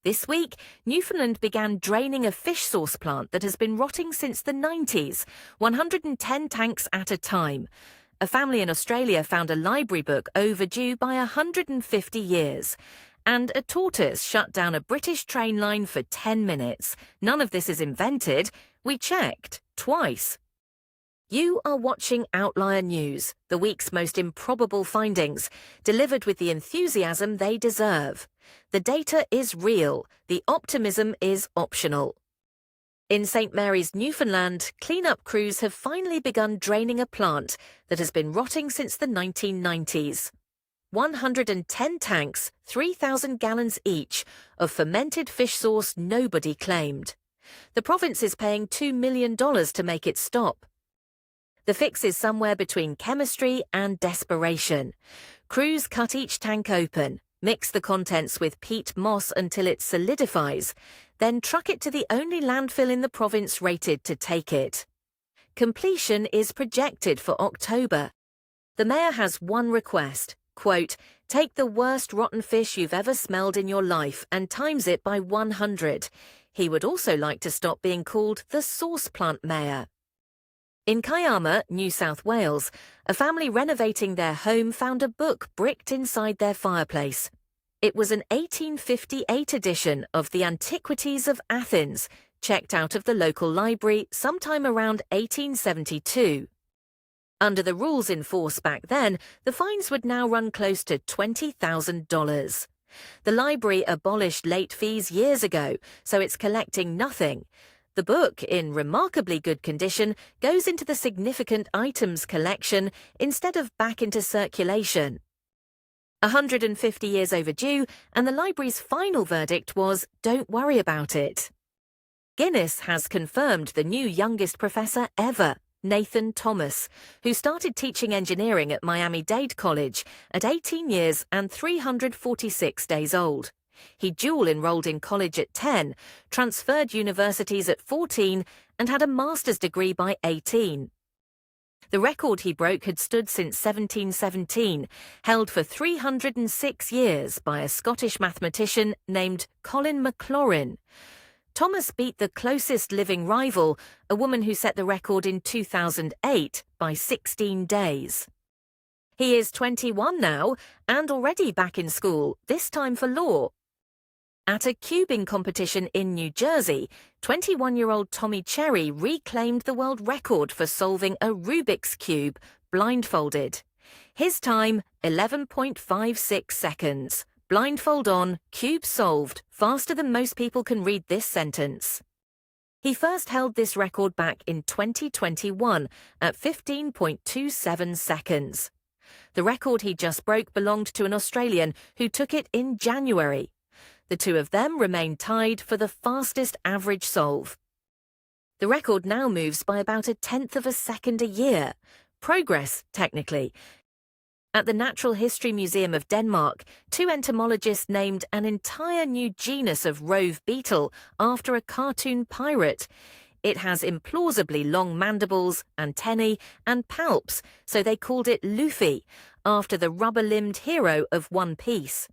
This week, Newfoundland began draining a fish sauce plant that has been rotting since the 90s, 110 tanks at a time. A family in Australia found a library book overdue by 150 years. And a tortoise shut down a British train line for 10 minutes. None of this is invented. We checked twice. You are watching Outlier News, the week's most improbable findings, delivered with the enthusiasm they deserve. The data is real. The optimism is optional. In St. Mary's, Newfoundland, cleanup crews have finally begun draining a plant that has been rotting since the 1990s. 110 tanks, 3,000 gallons each, of fermented fish sauce nobody claimed. The province is paying $2 million to make it stop. The fix is somewhere between chemistry and desperation. Crews cut each tank open, mix the contents with peat moss until it solidifies, then truck it to the only landfill in the province rated to take it. Completion is projected for October. The mayor has one request, quote, "Take the worst rotten fish you've ever smelled in your life and times it by 100. He would also like to stop being called the sauce plant mayor. In Kiama, New South Wales, a family renovating their home found a book bricked inside their fireplace. It was an 1858 edition of the Antiquities of Athens, checked out of the local library sometime around 1872. Under the rules in force back then, the fines would now run close to $20,000. The library abolished late fees years ago, so it's collecting nothing. The book, in remarkably good condition, goes into the significant items collection instead of back into circulation. 150 years overdue, and the library's final verdict was, "Don't worry about it." Guinness has confirmed the new youngest professor ever, Nathan Thomas, who started teaching engineering at Miami-Dade College at 18 years and 346 days old. He dual-enrolled in college at 10, transferred universities at 14, and had a master's degree by 18. The record he broke had stood since 1717, held for 306 years by a Scottish mathematician named Colin Maclaurin. Thomas beat the closest living rival, a woman who set the record in 2008, by 16 days. He is 21 now and already back in school, this time for law. At a cubing competition in New Jersey, 21-year-old Tommy Cherry reclaimed the world record for solving a Rubik's Cube blindfolded. His time, 11.56 seconds. Blindfold on, cube solved, faster than most people can read this sentence. He first held this record back in 2021 at 15.27 seconds. The record he just broke belonged to an Australian who took it in January. The two of them remain tied for the fastest average solve. The record now moves by about 1/10 of a second a year. Progress, technically. At the Natural History Museum of Denmark, two entomologists named an entire new genus of rove beetle after a cartoon pirate. It has implausibly long mandibles, antennae, and palps, so they called it Luffy, after the rubber-limbed hero of One Piece.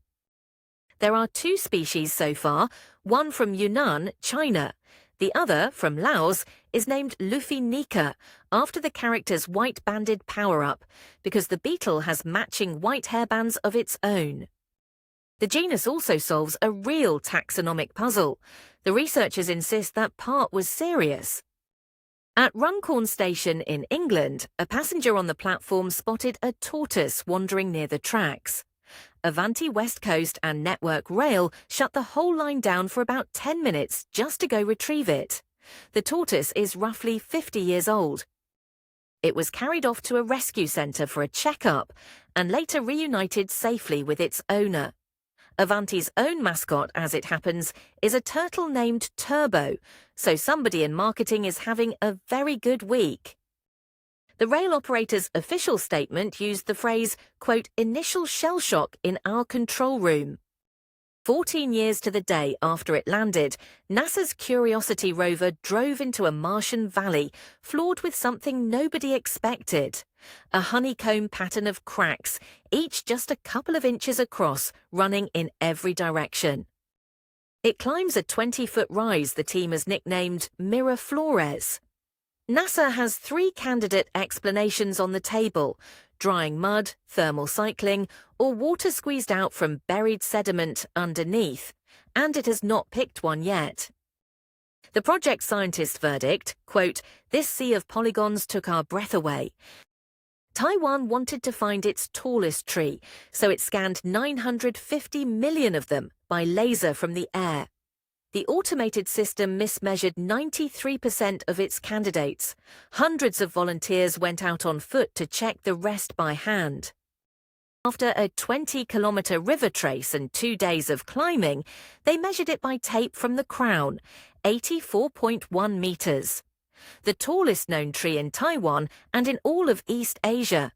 There are two species so far, one from Yunnan, China. The other, from Laos, is named Luffy Nika, after the character's white-banded power-up, because the beetle has matching white hairbands of its own. The genus also solves a real taxonomic puzzle. The researchers insist that part was serious. At Runcorn Station in England, a passenger on the platform spotted a tortoise wandering near the tracks. Avanti West Coast and Network Rail shut the whole line down for about 10 minutes just to go retrieve it. The tortoise is roughly 50 years old. It was carried off to a rescue centre for a checkup and later reunited safely with its owner. Avanti's own mascot, as it happens, is a turtle named Turbo, so somebody in marketing is having a very good week. The rail operator's official statement used the phrase, quote, "initial shell shock in our control room." 14 years to the day after it landed, NASA's Curiosity rover drove into a Martian valley, floored with something nobody expected. A honeycomb pattern of cracks, each just a couple of inches across, running in every direction. It climbs a 20-foot rise the team has nicknamed Miraflores. NASA has 3 candidate explanations on the table: drying mud, thermal cycling, or water squeezed out from buried sediment underneath, and it has not picked one yet. The project scientist's verdict, quote, "This sea of polygons took our breath away." Taiwan wanted to find its tallest tree, so it scanned 950 million of them by laser from the air. The automated system mismeasured 93% of its candidates. Hundreds of volunteers went out on foot to check the rest by hand. After a 20-kilometer river trace and 2 days of climbing, they measured it by tape from the crown, 84.1 meters. The tallest known tree in Taiwan and in all of East Asia.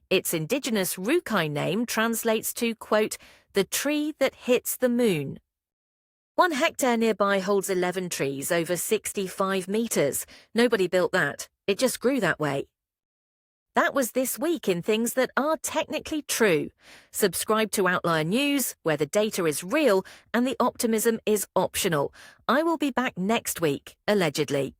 Its indigenous Rubik name translates to, quote, "the tree that hits the moon." 1 hectare nearby holds 11 trees over 65 meters. Nobody built that. It just grew that way. That was this week in things that are technically true. Subscribe to Outlier News, where the data is real and the optimism is optional. I will be back next week, allegedly.